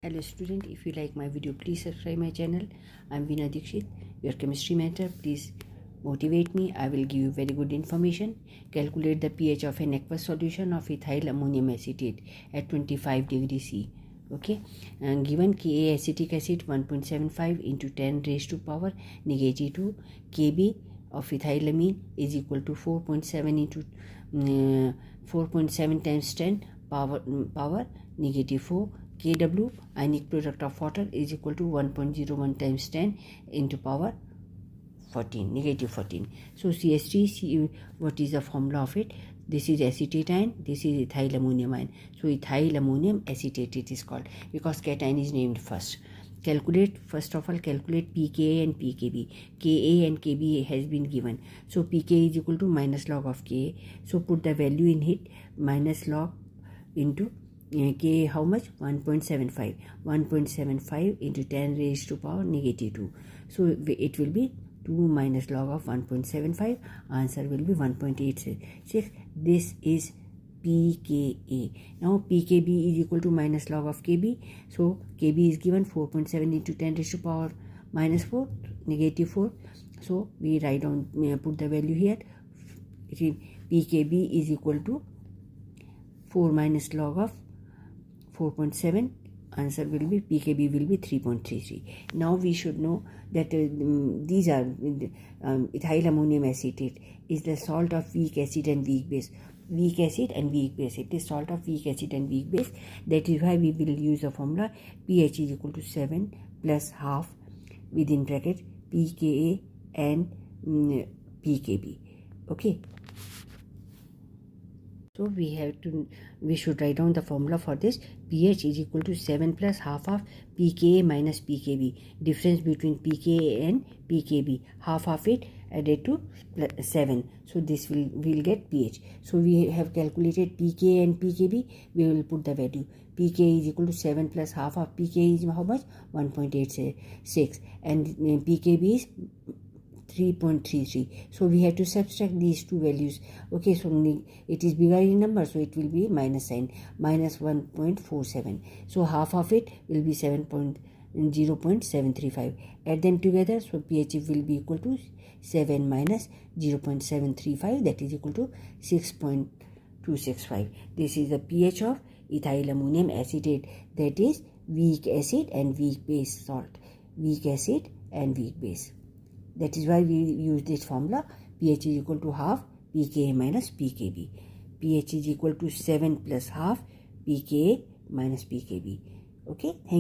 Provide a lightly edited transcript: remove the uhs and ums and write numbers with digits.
Hello student, if you like my video, please subscribe my channel. I'm Veena Dikshit, your chemistry mentor. Please motivate me. I will give you very good information. Calculate the pH of an aqueous solution of ethyl ammonium acetate at 25 degrees C. Okay, and given Ka acetic acid 1.75 into 10 raised to power negative 2, Kb of ethylamine is equal to 4.7 into 4.7 times 10 power negative 4. Kw, ionic product of water, is equal to 1.01 times 10 into power 14, negative 14. So CH3, what is the formula of it? This is acetate ion, this is ethyl ammonium ion. So ethyl ammonium acetate it is called, because cation is named first. First of all calculate pKa and pKb. Ka and Kb has been given. So pK is equal to minus log of Ka. So put the value in it, minus log into K, how much? 1.75. 1.75 into 10 raised to power negative 2. So it will be 2 minus log of 1.75. Answer will be 1.86. This is pKa. Now pKb is equal to minus log of Kb. So Kb is given 4.7 into 10 raised to power minus 4, negative 4. So we write down, put the value here. pKb is equal to 4 minus log of 4.7. Answer will be pKb will be 3.33. Now we should know that these are ethyl ammonium acetate is the salt of weak acid and weak base. Weak acid and weak base. It is salt of weak acid and weak base. That is why we will use the formula pH is equal to 7 plus half within bracket pKa and pKb. Okay. So we should write down the formula for this. pH is equal to 7 plus half of pKa minus pKb. Difference between pKa and pKb. Half of it added to 7. So this will get pH. So we have calculated pKa and pKb. We will put the value. pKa is equal to 7 plus half of pKa is how much? 1.86. And pKb is 3.33. So we have to subtract these two values. Okay, so it is bigger in number, so it will be minus sign, minus 1.47. So half of it will be 0.735. Add them together, so pH will be equal to 7 minus 0.735, that is equal to 6.265. This is the pH of ethyl ammonium acetate, that is weak acid and weak base salt. Weak acid and weak base. That is why we use this formula. pH is equal to half pKa minus pKb. pH is equal to 7 plus half pKa minus pKb. Okay, thank you.